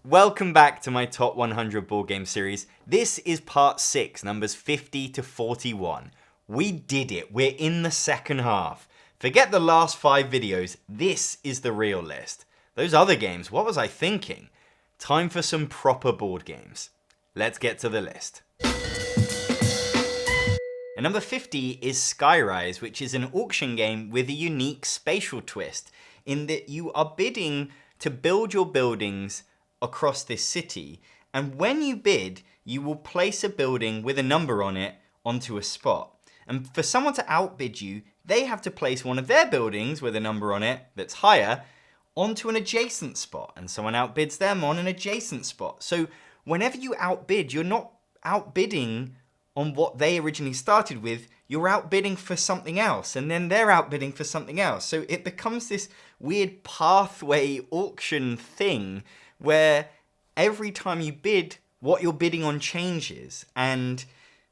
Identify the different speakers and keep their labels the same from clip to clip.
Speaker 1: Welcome back to my top 100 board game series. This is part 6, numbers 50 to 41. We did it. We're in the second half. Forget the last 5 videos. This is the real list. Those other games, what was I thinking? Time for some proper board games. Let's get to the list. And number 50 is Skyrise, which is an auction game with a unique spatial twist in that you are bidding to build your buildings across this city, and when you bid, you will place a building with a number on it onto a spot. And for someone to outbid you, they have to place one of their buildings with a number on it that's higher onto an adjacent spot, and someone outbids them on an adjacent spot. So whenever you outbid, you're not outbidding on what they originally started with, you're outbidding for something else, and then they're outbidding for something else. So it becomes this weird pathway auction thing where every time you bid, what you're bidding on changes, and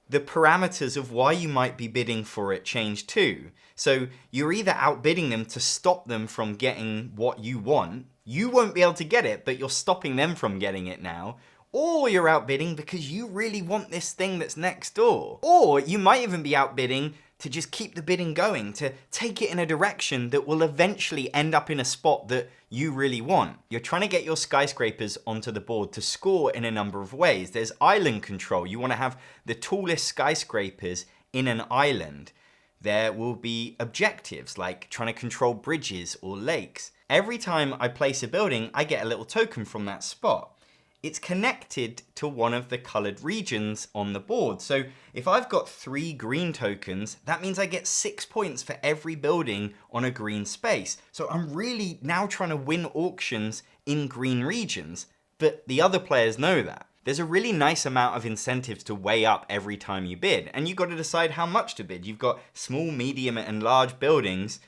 Speaker 1: the parameters of why you might be bidding for it change too. So you're either outbidding them to stop them from getting what you want. You won't be able to get it, but you're stopping them from getting it now. Or you're outbidding because you really want this thing that's next door. Or you might even be outbidding to just keep the bidding going, to take it in a direction that will eventually end up in a spot that you really want. You're trying to get your skyscrapers onto the board to score in a number of ways. There's island control. You want to have the tallest skyscrapers in an island. There will be objectives like trying to control bridges or lakes. Every time I place a building, I get a little token from that spot. It's connected to one of the colored regions on the board. So if I've got 3 green tokens, that means I get 6 points for every building on a green space. So I'm really now trying to win auctions in green regions, but the other players know that. There's a really nice amount of incentives to weigh up every time you bid, and you've got to decide how much to bid. You've got small, medium, and large buildings.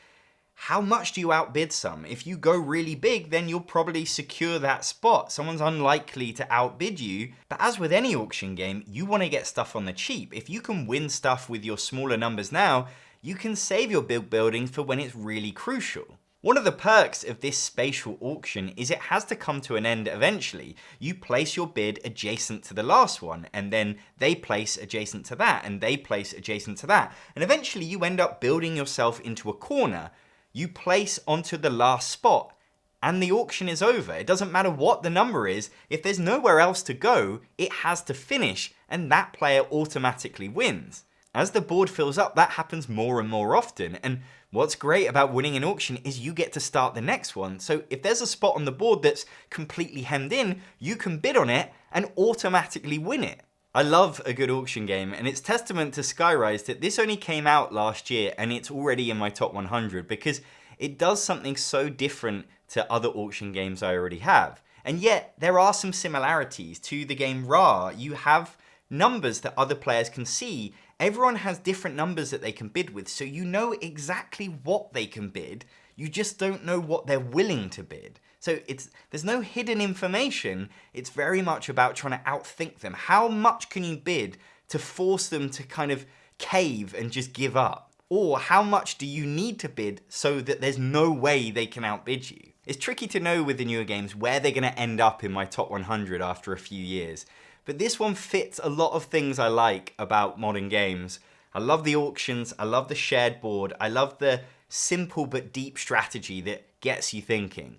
Speaker 1: How much do you outbid some? If you go really big, then you'll probably secure that spot. Someone's unlikely to outbid you. But as with any auction game, you want to get stuff on the cheap. If you can win stuff with your smaller numbers now, you can save your big buildings for when it's really crucial. One of the perks of this spatial auction is it has to come to an end eventually. You place your bid adjacent to the last one, and then they place adjacent to that, and they place adjacent to that. And eventually you end up building yourself into a corner. You place onto the last spot, and the auction is over. It doesn't matter what the number is. If there's nowhere else to go, it has to finish, and that player automatically wins. As the board fills up, that happens more and more often. And what's great about winning an auction is you get to start the next one. So if there's a spot on the board that's completely hemmed in, you can bid on it and automatically win it. I love a good auction game, and it's testament to Skyrise that this only came out last year and it's already in my top 100 because it does something so different to other auction games I already have. And yet, there are some similarities to the game Ra. You have numbers that other players can see. Everyone has different numbers that they can bid with, so you know exactly what they can bid. You just don't know what they're willing to bid. So there's no hidden information. It's very much about trying to outthink them. How much can you bid to force them to kind of cave and just give up? Or how much do you need to bid so that there's no way they can outbid you? It's tricky to know with the newer games where they're going to end up in my top 100 after a few years. But this one fits a lot of things I like about modern games. I love the auctions. I love the shared board. I love the simple but deep strategy that gets you thinking.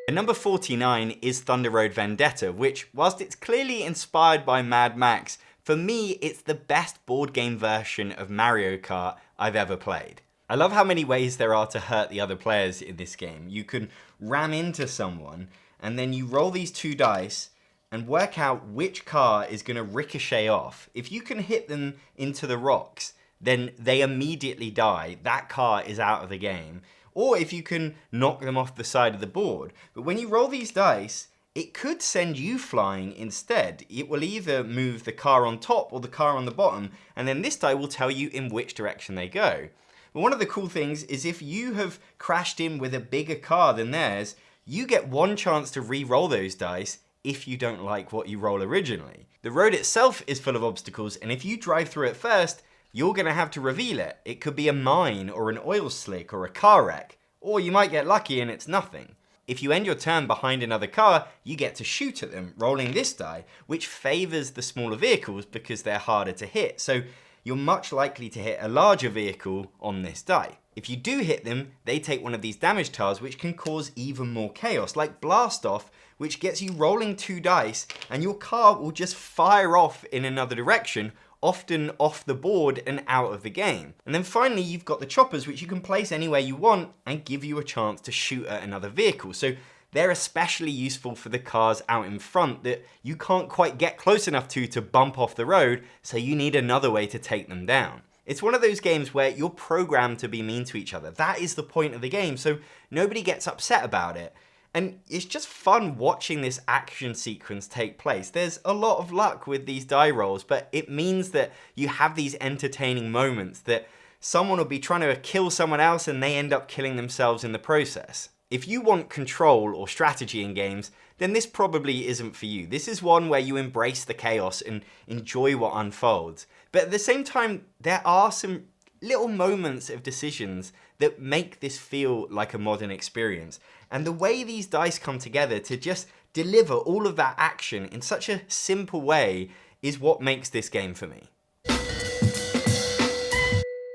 Speaker 1: And number 49 is Thunder Road Vendetta, which, whilst it's clearly inspired by Mad Max, for me it's the best board game version of Mario Kart I've ever played. I love how many ways there are to hurt the other players in this game. You can ram into someone, and then you roll these 2 dice and work out which car is going to ricochet off. If you can hit them into the rocks, then they immediately die. That car is out of the game. Or if you can knock them off the side of the board. But when you roll these dice, it could send you flying instead. It will either move the car on top or the car on the bottom, and then this die will tell you in which direction they go. But one of the cool things is if you have crashed in with a bigger car than theirs, you get 1 chance to re-roll those dice if you don't like what you roll originally. The road itself is full of obstacles, and if you drive through it first, you're going to have to reveal it. It could be a mine or an oil slick or a car wreck, or you might get lucky and it's nothing. If you end your turn behind another car, you get to shoot at them, rolling this die, which favors the smaller vehicles because they're harder to hit. So you're much likely to hit a larger vehicle on this die. If you do hit them, they take one of these damage tiles, which can cause even more chaos, like Blast Off, which gets you rolling 2 dice, and your car will just fire off in another direction, often off the board and out of the game. And then finally, you've got the choppers, which you can place anywhere you want and give you a chance to shoot at another vehicle. So they're especially useful for the cars out in front that you can't quite get close enough to bump off the road, so you need another way to take them down. It's one of those games where you're programmed to be mean to each other. That is the point of the game, so nobody gets upset about it. And it's just fun watching this action sequence take place. There's a lot of luck with these die rolls, but it means that you have these entertaining moments that someone will be trying to kill someone else and they end up killing themselves in the process. If you want control or strategy in games, then this probably isn't for you. This is one where you embrace the chaos and enjoy what unfolds. But at the same time, there are some little moments of decisions that make this feel like a modern experience. And the way these dice come together to just deliver all of that action in such a simple way is what makes this game for me.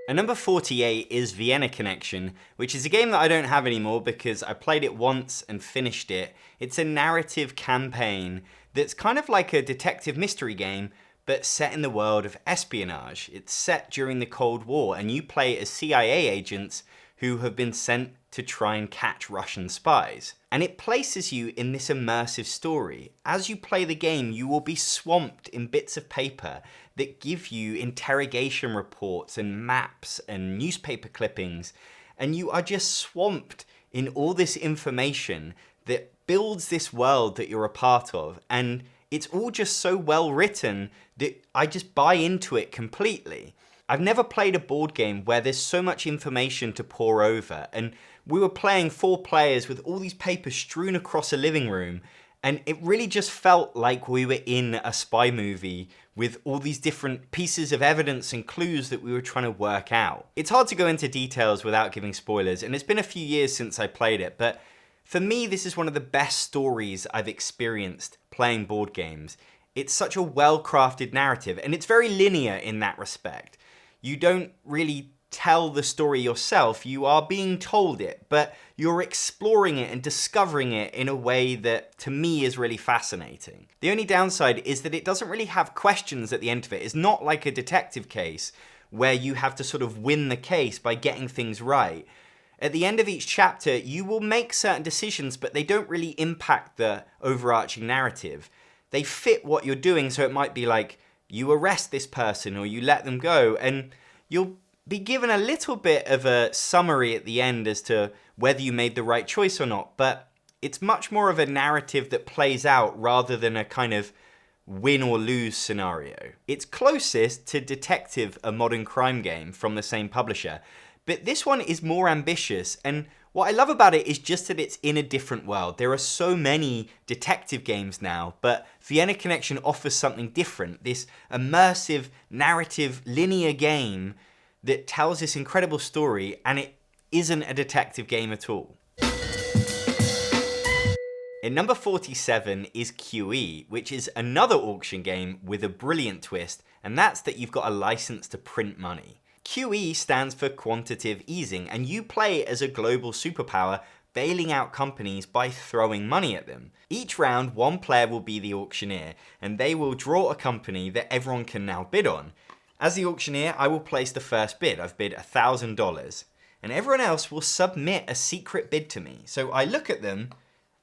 Speaker 1: And number 48 is Vienna Connection, which is a game that I don't have anymore because I played it once and finished it. It's a narrative campaign that's kind of like a detective mystery game, but set in the world of espionage. It's set during the Cold War, and you play as CIA agents who have been sent to try and catch Russian spies. And it places you in this immersive story. As you play the game, you will be swamped in bits of paper that give you interrogation reports and maps and newspaper clippings, and you are just swamped in all this information that builds this world that you're a part of. And it's all just so well written that I just buy into it completely. I've never played a board game where there's so much information to pore over, and we were playing 4 players with all these papers strewn across a living room, and it really just felt like we were in a spy movie with all these different pieces of evidence and clues that we were trying to work out. It's hard to go into details without giving spoilers, and it's been a few years since I played it, but for me, this is one of the best stories I've experienced playing board games. It's such a well-crafted narrative, and it's very linear in that respect. You don't really tell the story yourself, you are being told it, but you're exploring it and discovering it in a way that, to me, is really fascinating. The only downside is that it doesn't really have questions at the end of it. It's not like a detective case where you have to sort of win the case by getting things right. At the end of each chapter, you will make certain decisions, but they don't really impact the overarching narrative. They fit what you're doing, so it might be like, you arrest this person or you let them go, and you'll be given a little bit of a summary at the end as to whether you made the right choice or not, but it's much more of a narrative that plays out rather than a kind of win or lose scenario. It's closest to Detective, a modern crime game from the same publisher, but this one is more ambitious, and what I love about it is just that it's in a different world. There are so many detective games now, but Vienna Connection offers something different. This immersive, narrative, linear game that tells this incredible story, and it isn't a detective game at all. In number 47 is QE, which is another auction game with a brilliant twist, and that's that you've got a license to print money. QE stands for quantitative easing, and you play as a global superpower bailing out companies by throwing money at them. Each round, one player will be the auctioneer, and they will draw a company that everyone can now bid on. As the auctioneer, I will place the first bid. I've bid $1,000, and everyone else will submit a secret bid to me. So I look at them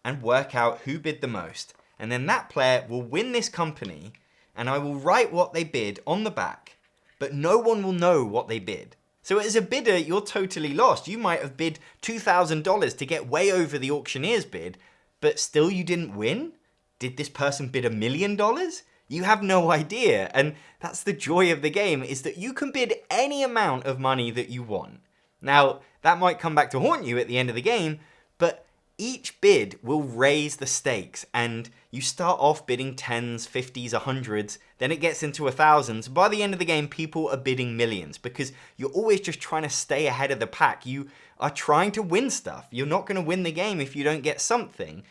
Speaker 1: and work out who bid the most, and then that player will win this company, and I will write what they bid on the back, but no one will know what they bid. So as a bidder, you're totally lost. You might have bid $2,000 to get way over the auctioneer's bid, but still you didn't win? Did this person bid $1 million? You have no idea, and that's the joy of the game, is that you can bid any amount of money that you want. Now, that might come back to haunt you at the end of the game, but each bid will raise the stakes, and you start off bidding 10s, 50s, 100s, then it gets into 1000s. By the end of the game, people are bidding millions because you're always just trying to stay ahead of the pack. You are trying to win stuff. You're not going to win the game if you don't get something.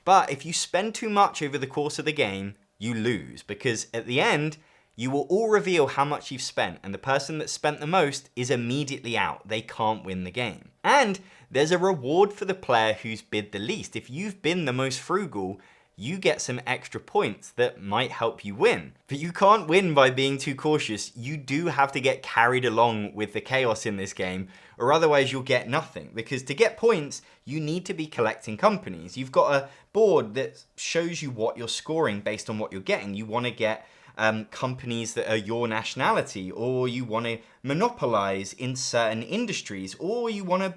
Speaker 1: But if you spend too much over the course of the game, you lose, because at the end, you will all reveal how much you've spent, and the person that spent the most is immediately out. They can't win the game. And there's a reward for the player who's bid the least. If you've been the most frugal, you get some extra points that might help you win. But you can't win by being too cautious. You do have to get carried along with the chaos in this game, or otherwise you'll get nothing. Because to get points, you need to be collecting companies. You've got a board that shows you what you're scoring based on what you're getting. You want to get companies that are your nationality, or you want to monopolize in certain industries, or you want to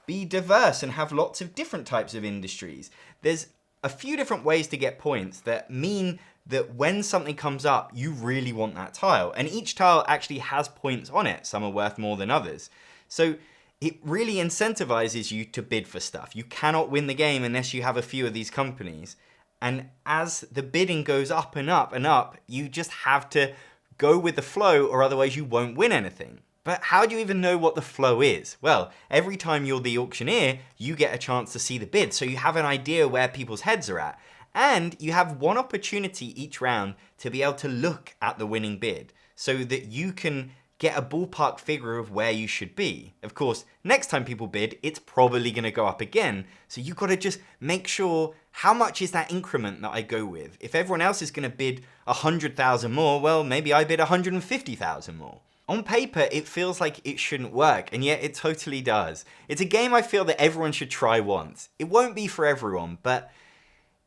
Speaker 1: be diverse and have lots of different types of industries. There's a few different ways to get points that mean that when something comes up, you really want that tile. And each tile actually has points on it. Some are worth more than others. So it really incentivizes you to bid for stuff. You cannot win the game unless you have a few of these companies. And as the bidding goes up and up and up, you just have to go with the flow, or otherwise you won't win anything. But how do you even know what the flow is? Well, every time you're the auctioneer, you get a chance to see the bid, so you have an idea where people's heads are at. And you have one opportunity each round to be able to look at the winning bid, so that you can get a ballpark figure of where you should be. Of course, next time people bid, it's probably going to go up again. So you've got to just make sure, how much is that increment that I go with? If everyone else is going to bid 100,000 more, well, maybe I bid 150,000 more. On paper, it feels like it shouldn't work, and yet it totally does. It's a game I feel that everyone should try once. It won't be for everyone, but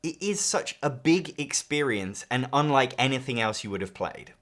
Speaker 1: it is such a big experience and unlike anything else you would have played.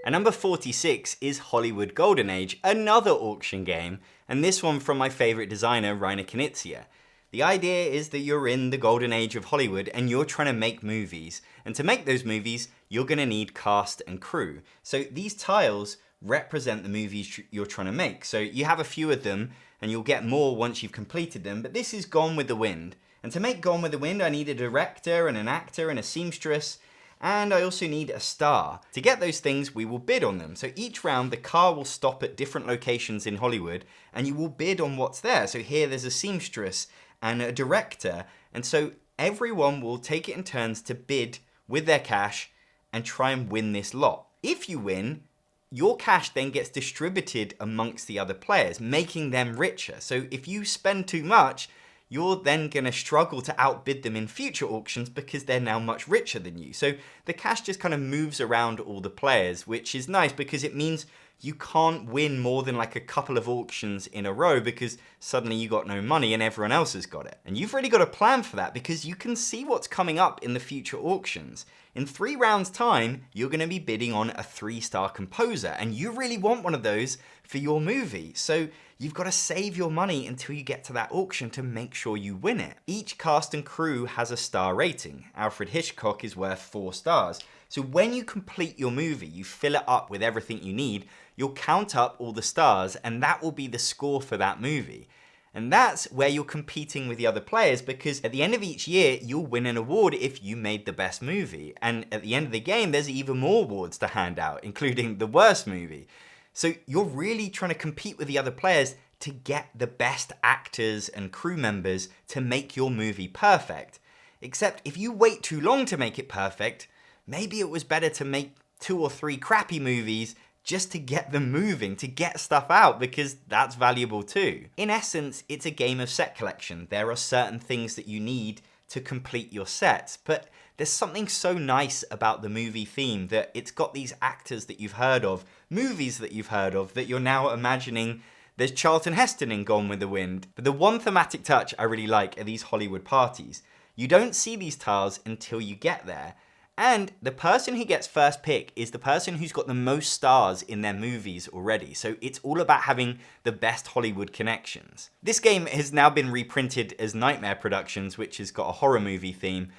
Speaker 1: And number 46 is Hollywood Golden Age, another auction game, and this one from my favorite designer, Reinoso. The idea is that you're in the golden age of Hollywood and you're trying to make movies. And to make those movies, you're going to need cast and crew. So these tiles represent the movies you're trying to make. So you have a few of them and you'll get more once you've completed them, but this is Gone with the Wind. And to make Gone with the Wind, I need a director and an actor and a seamstress, and I also need a star. To get those things, we will bid on them. So each round, the car will stop at different locations in Hollywood, and you will bid on what's there. So here there's a seamstress and a director, and so everyone will take it in turns to bid with their cash and try and win this lot. If you win, your cash then gets distributed amongst the other players, making them richer. So if you spend too much, you're then going to struggle to outbid them in future auctions because they're now much richer than you. So the cash just kind of moves around all the players, which is nice because it means you can't win more than like a couple of auctions in a row because suddenly you got no money and everyone else has got it. And you've really got to plan for that because you can see what's coming up in the future auctions. In 3 rounds time, you're going to be bidding on a 3-star composer, and you really want one of those for your movie. So you've got to save your money until you get to that auction to make sure you win it. Each cast and crew has a star rating. Alfred Hitchcock is worth 4 stars. So when you complete your movie, you fill it up with everything you need, you'll count up all the stars, and that will be the score for that movie. And that's where you're competing with the other players, because at the end of each year, you'll win an award if you made the best movie. And at the end of the game, there's even more awards to hand out, including the worst movie. So you're really trying to compete with the other players to get the best actors and crew members to make your movie perfect. Except if you wait too long to make it perfect, maybe it was better to make 2 or 3 crappy movies just to get them moving, to get stuff out, because that's valuable too. In essence, it's a game of set collection. There are certain things that you need to complete your sets, but there's something so nice about the movie theme that it's got these actors that you've heard of, movies that you've heard of, that you're now imagining. There's Charlton Heston in Gone with the Wind. But the one thematic touch I really like are these Hollywood parties. You don't see these tiles until you get there. And the person who gets first pick is the person who's got the most stars in their movies already. So it's all about having the best Hollywood connections. This game has now been reprinted as Nightmare Productions, which has got a horror movie theme.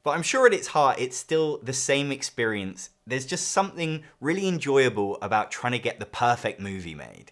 Speaker 1: But I'm sure at its heart, it's still the same experience. There's just something really enjoyable about trying to get the perfect movie made.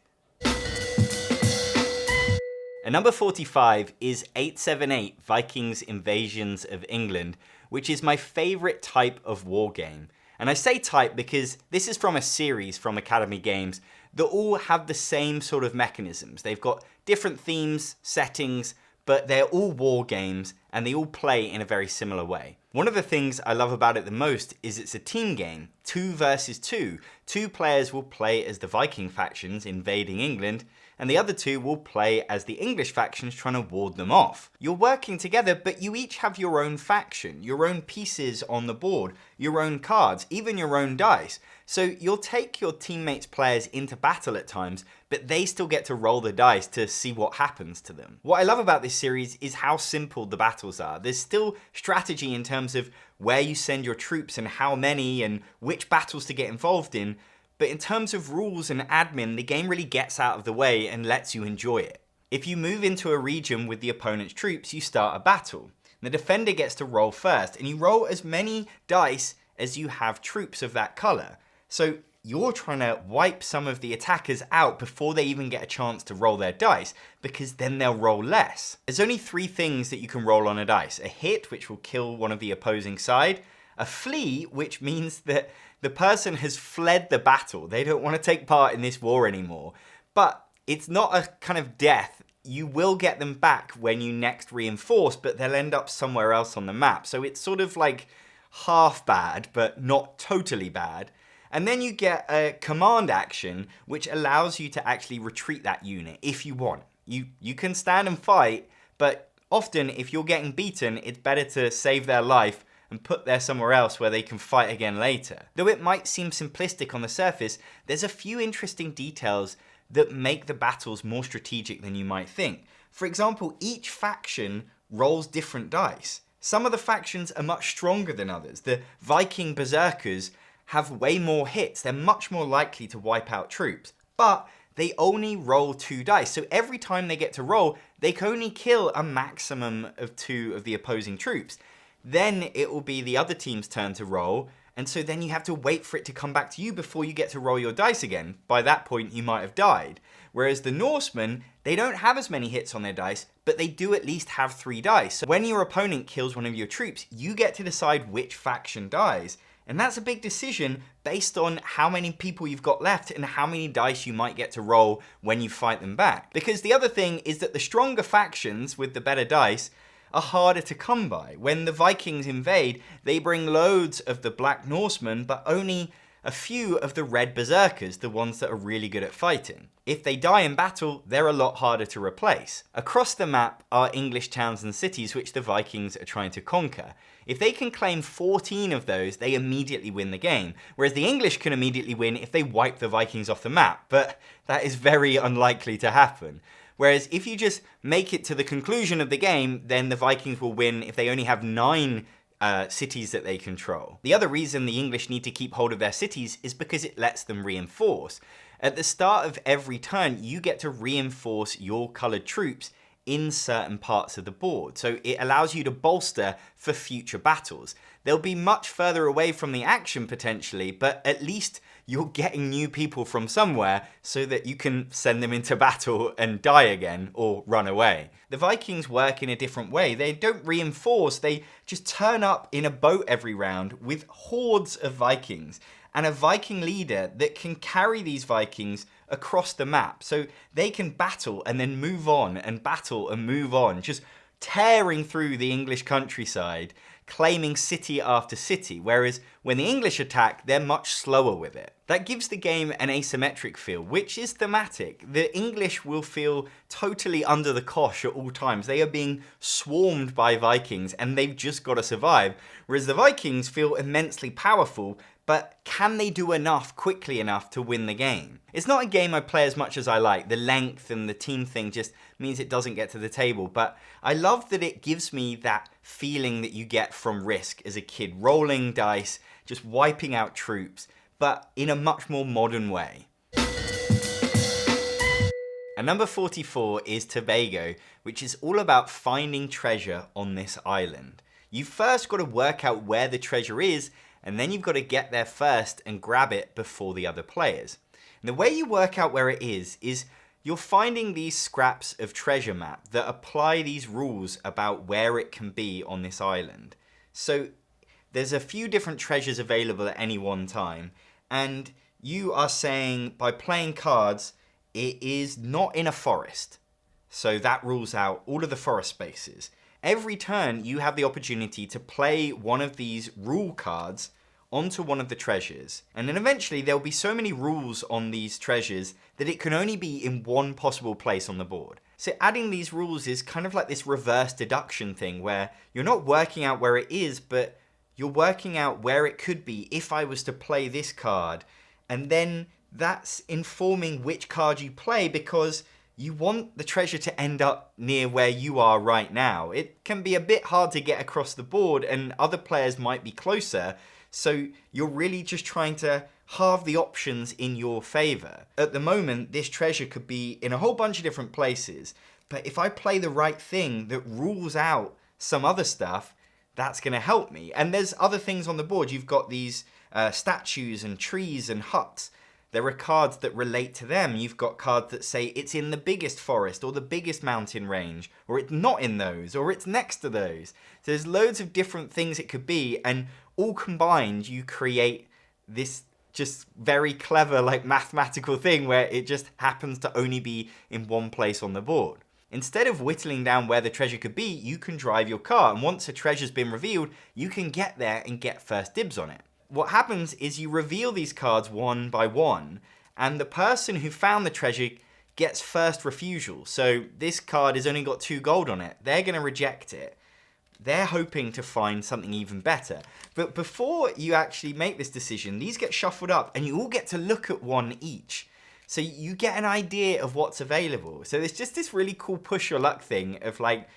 Speaker 1: And number 45 is 878 Vikings Invasions of England, which is my favorite type of war game. And I say type because this is from a series from Academy Games that all have the same sort of mechanisms. They've got different themes, settings, but they're all war games and they all play in a very similar way. One of the things I love about it the most is it's a team game, 2 versus 2. 2 players will play as the Viking factions invading England, and the other 2 will play as the English factions trying to ward them off. You're working together, but you each have your own faction, your own pieces on the board, your own cards, even your own dice. So you'll take your teammates' players into battle at times, but they still get to roll the dice to see what happens to them. What I love about this series is how simple the battles are. There's still strategy in terms of where you send your troops and how many and which battles to get involved in, but in terms of rules and admin, the game really gets out of the way and lets you enjoy it. If you move into a region with the opponent's troops, you start a battle. The defender gets to roll first, and you roll as many dice as you have troops of that color. So you're trying to wipe some of the attackers out before they even get a chance to roll their dice, because then they'll roll less. There's only 3 things that you can roll on a dice. A hit, which will kill one of the opposing side. A flee, which means that the person has fled the battle. They don't want to take part in this war anymore. But it's not a kind of death. You will get them back when you next reinforce, but they'll end up somewhere else on the map. So it's sort of like half bad, but not totally bad. And then you get a command action, which allows you to actually retreat that unit if you want. You can stand and fight, but often if you're getting beaten, it's better to save their life and put them somewhere else where they can fight again later. Though it might seem simplistic on the surface, there's a few interesting details that make the battles more strategic than you might think. For example, each faction rolls different dice. Some of the factions are much stronger than others. The Viking berserkers have way more hits. They're much more likely to wipe out troops, but they only roll 2 dice. So every time they get to roll, they can only kill a maximum of 2 of the opposing troops. Then it will be the other team's turn to roll, and so then you have to wait for it to come back to you before you get to roll your dice again. By that point, you might have died. Whereas the Norsemen, they don't have as many hits on their dice, but they do at least have 3 dice. So when your opponent kills one of your troops, you get to decide which faction dies. And that's a big decision based on how many people you've got left and how many dice you might get to roll when you fight them back. Because the other thing is that the stronger factions with the better dice are harder to come by. When the Vikings invade, they bring loads of the Black Norsemen, but only a few of the Red Berserkers, the ones that are really good at fighting. If they die in battle, they're a lot harder to replace. Across the map are English towns and cities which the Vikings are trying to conquer. If they can claim 14 of those, they immediately win the game, whereas the English can immediately win if they wipe the Vikings off the map, but that is very unlikely to happen. Whereas if you just make it to the conclusion of the game, then the Vikings will win if they only have 9 cities that they control. The other reason the English need to keep hold of their cities is because it lets them reinforce. At the start of every turn, you get to reinforce your coloured troops in certain parts of the board. So it allows you to bolster for future battles. They'll be much further away from the action potentially, but at least you're getting new people from somewhere so that you can send them into battle and die again or run away. The Vikings work in a different way. They don't reinforce, they just turn up in a boat every round with hordes of Vikings and a Viking leader that can carry these Vikings across the map. So they can battle and then move on and battle and move on, just tearing through the English countryside, claiming city after city, whereas when the English attack, they're much slower with it. That gives the game an asymmetric feel, which is thematic. The English will feel totally under the cosh at all times. They are being swarmed by Vikings and they've just got to survive, whereas the Vikings feel immensely powerful, but can they do enough quickly enough to win the game? It's not a game I play as much as I like. The length and the team thing just means it doesn't get to the table, but I love that it gives me that feeling that you get from Risk as a kid, rolling dice, just wiping out troops, but in a much more modern way. And number 44 is Tobago, which is all about finding treasure on this island. You've first got to work out where the treasure is, and then you've got to get there first and grab it before the other players. And the way you work out where it is you're finding these scraps of treasure map that apply these rules about where it can be on this island. So there's a few different treasures available at any one time, and you are saying by playing cards, it is not in a forest. So that rules out all of the forest spaces. Every turn, you have the opportunity to play one of these rule cards onto one of the treasures. And then eventually there'll be so many rules on these treasures that it can only be in one possible place on the board. So adding these rules is kind of like this reverse deduction thing where you're not working out where it is, but you're working out where it could be if I was to play this card. And then that's informing which card you play because you want the treasure to end up near where you are right now. It can be a bit hard to get across the board and other players might be closer. So you're really just trying to halve the options in your favor. At the moment, this treasure could be in a whole bunch of different places. But if I play the right thing that rules out some other stuff, that's going to help me. And there's other things on the board. You've got these statues and trees and huts. There are cards that relate to them. You've got cards that say it's in the biggest forest or the biggest mountain range, or it's not in those, or it's next to those. So there's loads of different things it could be, and all combined, you create this just very clever, like mathematical thing where it just happens to only be in one place on the board. Instead of whittling down where the treasure could be, you can drive your car, and once a treasure's been revealed, you can get there and get first dibs on it. What happens is you reveal these cards one by one, and the person who found the treasure gets first refusal. So this card has only got 2 gold on it. They're going to reject it. They're hoping to find something even better. But before you actually make this decision, these get shuffled up, and you all get to look at one each. So you get an idea of what's available. So there's just this really cool push your luck thing of like,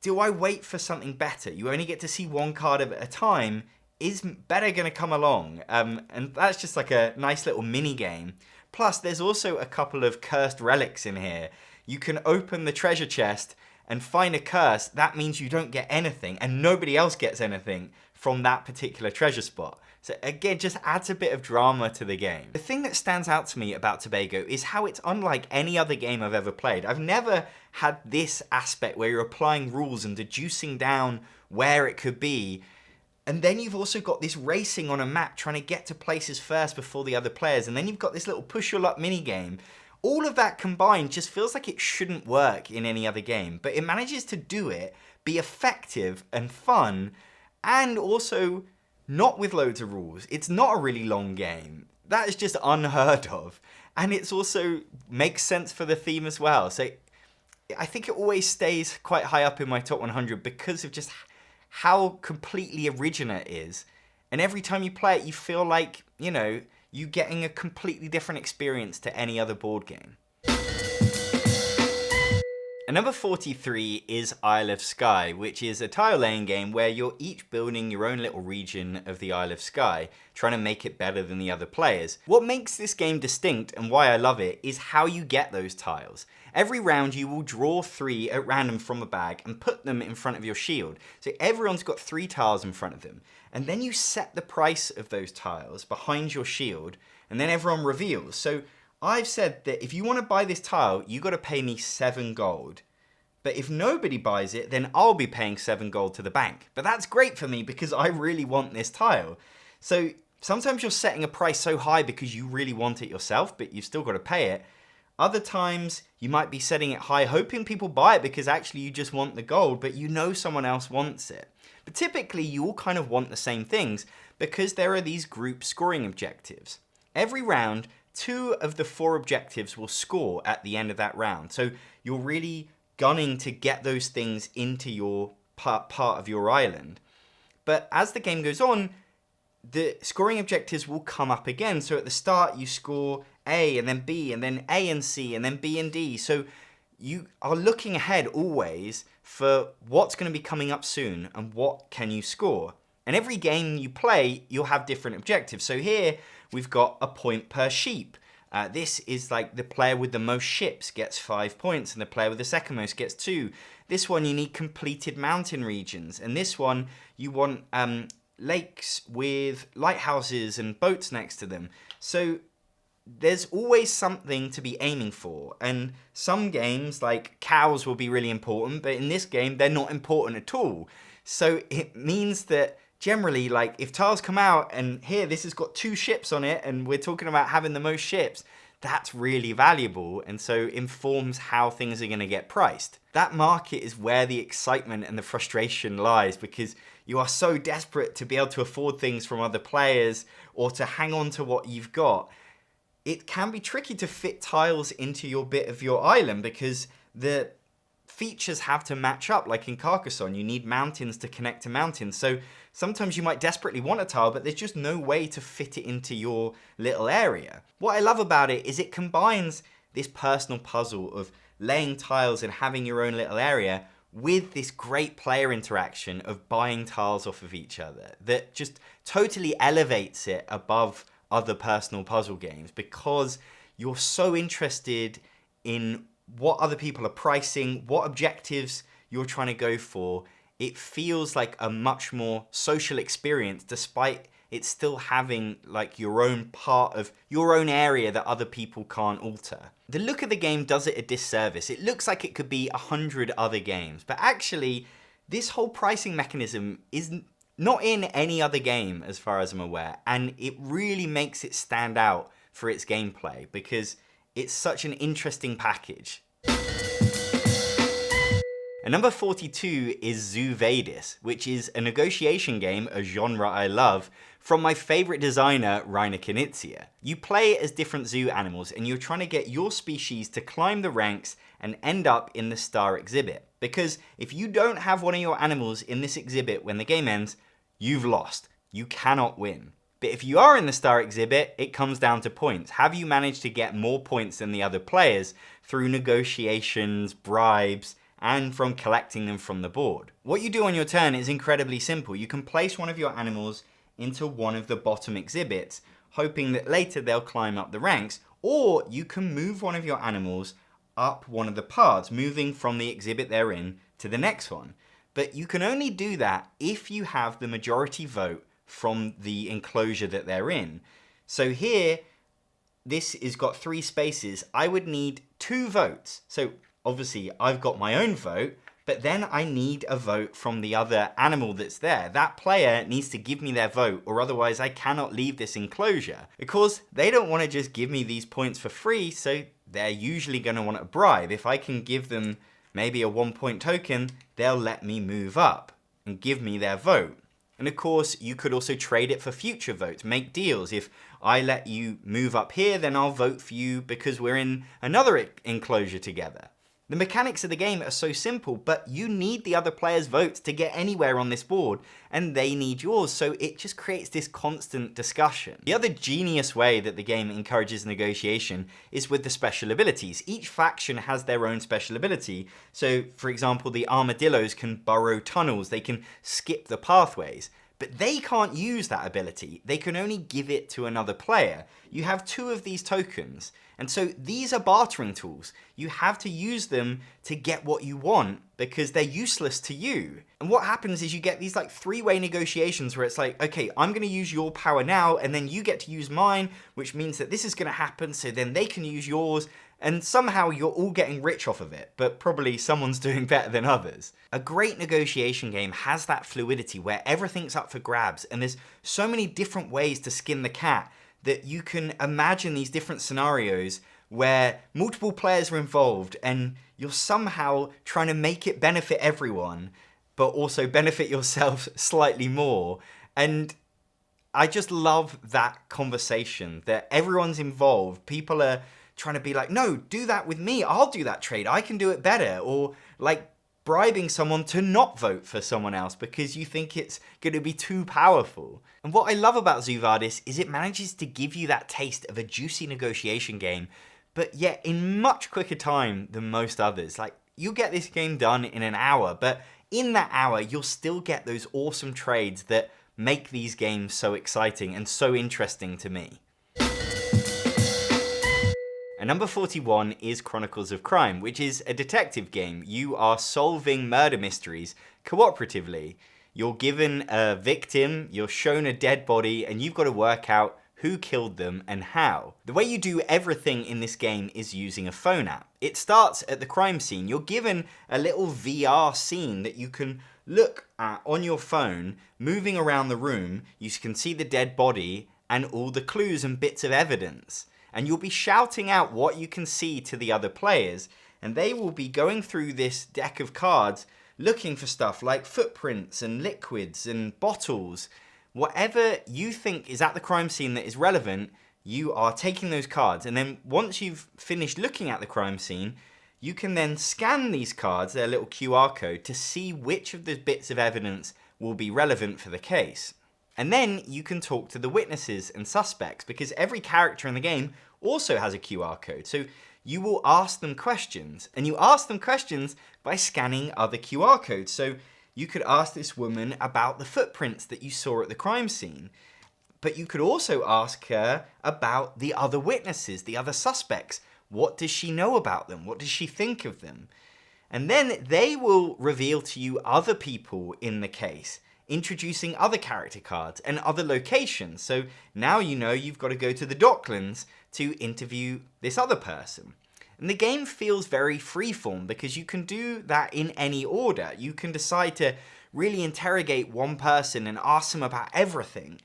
Speaker 1: do I wait for something better? You only get to see one card at a time. Is better going to come along? And that's just like a nice little mini game. Plus, there's also a couple of cursed relics in here. You can open the treasure chest and find a curse. That means you don't get anything, and nobody else gets anything from that particular treasure spot. So again, just adds a bit of drama to the game. The thing that stands out to me about Tobago is how it's unlike any other game I've ever played. I've never had this aspect where you're applying rules and deducing down where it could be. And then you've also got this racing on a map trying to get to places first before the other players. And then you've got this little push your luck mini game. All of that combined just feels like it shouldn't work in any other game. But it manages to do it, be effective and fun, and also not with loads of rules. It's not a really long game. That is just unheard of. And it's also makes sense for the theme as well. So I think it always stays quite high up in my top 100 because of just how completely original it is. And every time you play it, you feel like, you know, you're getting a completely different experience to any other board game. And number 43 is Isle of Skye, which is a tile laying game where you're each building your own little region of the Isle of Skye, trying to make it better than the other players. What makes this game distinct and why I love it is how you get those tiles. Every round you will draw 3 at random from a bag and put them in front of your shield. So everyone's got 3 tiles in front of them. And then you set the price of those tiles behind your shield, and then everyone reveals. So I've said that if you want to buy this tile, you got to pay me 7 gold. But if nobody buys it, then I'll be paying 7 gold to the bank. But that's great for me because I really want this tile. So sometimes you're setting a price so high because you really want it yourself, but you've still got to pay it. Other times you might be setting it high, hoping people buy it because actually you just want the gold, but you know someone else wants it. But typically you all kind of want the same things because there are these group scoring objectives. Every round, 2 of the 4 objectives will score at the end of that round. So you're really gunning to get those things into your part of your island. But as the game goes on, the scoring objectives will come up again. So at the start you score A and then B and then A and C and then B and D. So you are looking ahead always for what's going to be coming up soon and what can you score. And every game you play, you'll have different objectives. So here we've got a point per sheep. This is like the player with the most ships gets 5 points and the player with the second most gets 2. This one you need completed mountain regions. And this one you want lakes with lighthouses and boats next to them. So there's always something to be aiming for. And some games, like cows, will be really important, but in this game, they're not important at all. So it means that generally, like, if tiles come out and here, this has got 2 ships on it, and we're talking about having the most ships, that's really valuable, and so informs how things are going to get priced. That market is where the excitement and the frustration lies, because you are so desperate to be able to afford things from other players or to hang on to what you've got. It can be tricky to fit tiles into your bit of your island because the features have to match up. Like in Carcassonne, you need mountains to connect to mountains. So sometimes you might desperately want a tile, but there's just no way to fit it into your little area. What I love about it is it combines this personal puzzle of laying tiles and having your own little area with this great player interaction of buying tiles off of each other that just totally elevates it above other personal puzzle games, because you're so interested in what other people are pricing, what objectives you're trying to go for. It feels like a much more social experience, despite it still having like your own part of your own area that other people can't alter. The look of the game does it a disservice. It looks like it could be 100 other games, but actually this whole pricing mechanism is not in any other game as far as I'm aware, and it really makes it stand out for its gameplay because it's such an interesting package. And number 42 is Zoo Vadis, which is a negotiation game, a genre I love, from my favorite designer, Reinoso. You play as different zoo animals and you're trying to get your species to climb the ranks and end up in the star exhibit. Because if you don't have one of your animals in this exhibit when the game ends, you've lost. You cannot win. But if you are in the star exhibit, it comes down to points. Have you managed to get more points than the other players through negotiations, bribes, and from collecting them from the board? What you do on your turn is incredibly simple. You can place one of your animals into one of the bottom exhibits, hoping that later they'll climb up the ranks, or you can move one of your animals up one of the paths, moving from the exhibit they're in to the next one. But you can only do that if you have the majority vote from the enclosure that they're in. So here, this has got 3 spaces. I would need 2 votes. So obviously I've got my own vote, but then I need a vote from the other animal that's there. That player needs to give me their vote, or otherwise I cannot leave this enclosure. Of course, they don't want to just give me these points for free, so they're usually going to want a bribe. If I can give them maybe a 1-point token, they'll let me move up and give me their vote. And of course, you could also trade it for future votes, make deals. If I let you move up here, then I'll vote for you because we're in another enclosure together. The mechanics of the game are so simple, but you need the other player's votes to get anywhere on this board, and they need yours, so it just creates this constant discussion. The other genius way that the game encourages negotiation is with the special abilities. Each faction has their own special ability. So, for example, the armadillos can burrow tunnels, they can skip the pathways. But they can't use that ability. They can only give it to another player. You have 2 of these tokens. And so these are bartering tools. You have to use them to get what you want because they're useless to you. And what happens is you get these like 3-way negotiations where it's like, okay, I'm going to use your power now and then you get to use mine, which means that this is going to happen, so then they can use yours. And somehow you're all getting rich off of it, but probably someone's doing better than others. A great negotiation game has that fluidity where everything's up for grabs, and there's so many different ways to skin the cat that you can imagine these different scenarios where multiple players are involved and you're somehow trying to make it benefit everyone, but also benefit yourself slightly more. And I just love that conversation that everyone's involved. People are trying to be like, no, do that with me. I'll do that trade. I can do it better. Or like bribing someone to not vote for someone else because you think it's going to be too powerful. And what I love about Zoo Vadis is it manages to give you that taste of a juicy negotiation game, but yet in much quicker time than most others. Like, you'll get this game done in an hour, but in that hour, you'll still get those awesome trades that make these games so exciting and so interesting to me. And number 41 is Chronicles of Crime, which is a detective game. You are solving murder mysteries cooperatively. You're given a victim, you're shown a dead body, and you've got to work out who killed them, and how. The way you do everything in this game is using a phone app. It starts at the crime scene. You're given a little VR scene that you can look at on your phone, moving around the room. You can see the dead body and all the clues and bits of evidence. And you'll be shouting out what you can see to the other players, and they will be going through this deck of cards looking for stuff like footprints and liquids and bottles. Whatever you think is at the crime scene that is relevant, you are taking those cards. And then once you've finished looking at the crime scene, you can then scan these cards, their little QR code, to see which of the bits of evidence will be relevant for the case. And then you can talk to the witnesses and suspects, because every character in the game also has a QR code. So you will ask them questions, and you ask them questions by scanning other QR codes. So you could ask this woman about the footprints that you saw at the crime scene, but you could also ask her about the other witnesses, the other suspects. What does she know about them? What does she think of them? And then they will reveal to you other people in the case, introducing other character cards and other locations. So now you know you've got to go to the Docklands to interview this other person. And the game feels very freeform because you can do that in any order. You can decide to really interrogate one person and ask them about everything.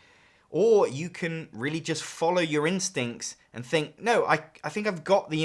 Speaker 1: Or you can really just follow your instincts and think, no, I think I've got the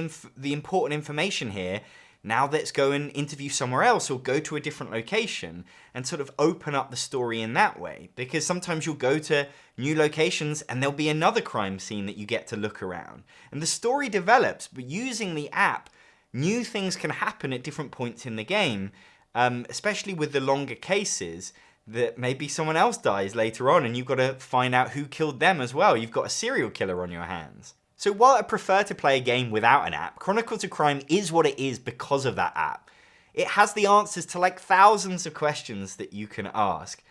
Speaker 1: important information here. Now let's go and interview somewhere else or go to a different location and sort of open up the story in that way. Because sometimes you'll go to new locations and there'll be another crime scene that you get to look around. And the story develops, but using the app, new things can happen at different points in the game, especially with the longer cases, that maybe someone else dies later on and you've got to find out who killed them as well. You've got a serial killer on your hands. So while I prefer to play a game without an app, Chronicles of Crime is what it is because of that app. It has the answers to like thousands of questions that you can ask.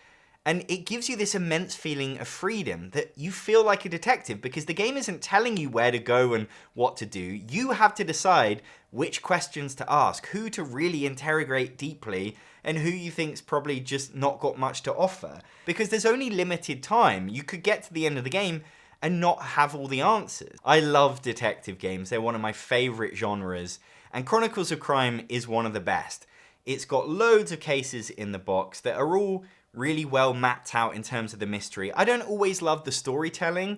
Speaker 1: And it gives you this immense feeling of freedom that you feel like a detective because the game isn't telling you where to go and what to do. You have to decide which questions to ask, who to really interrogate deeply, and who you think's probably just not got much to offer. Because there's only limited time. You could get to the end of the game and not have all the answers. I love detective games. They're one of my favorite genres. And Chronicles of Crime is one of the best. It's got loads of cases in the box that are all really well mapped out in terms of the mystery. I don't always love the storytelling,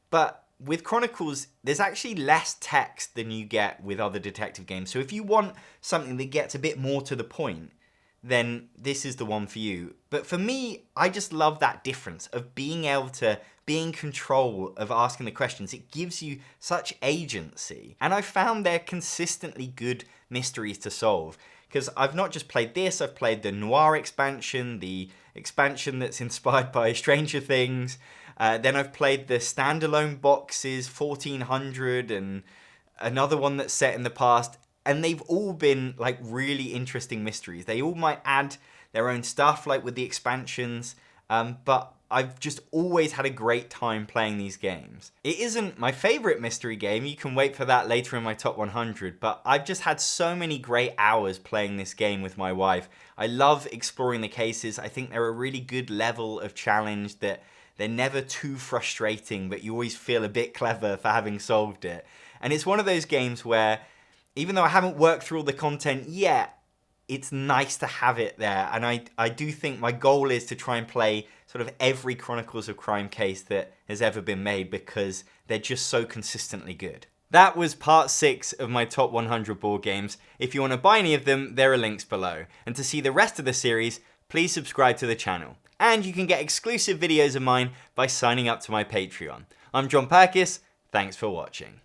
Speaker 1: but with Chronicles, there's actually less text than you get with other detective games. So if you want something that gets a bit more to the point, then this is the one for you. But for me, I just love that difference of being able to be in control of asking the questions. It gives you such agency. And I found they're consistently good mysteries to solve. Because I've not just played this, I've played the Noir expansion, the expansion that's inspired by Stranger Things. Then I've played the standalone boxes, 1400, and another one that's set in the past. And they've all been like really interesting mysteries. They all might add their own stuff, like with the expansions, but I've just always had a great time playing these games. It isn't my favorite mystery game, you can wait for that later in my top 100, but I've just had so many great hours playing this game with my wife. I love exploring the cases. I think they're a really good level of challenge, that they're never too frustrating, but you always feel a bit clever for having solved it. And it's one of those games where, even though I haven't worked through all the content yet, it's nice to have it there. And I do think my goal is to try and play sort of every Chronicles of Crime case that has ever been made because they're just so consistently good. That was part 6 of my top 100 board games. If you want to buy any of them, there are links below. And to see the rest of the series, please subscribe to the channel. And you can get exclusive videos of mine by signing up to my Patreon. I'm John Perkis. Thanks for watching.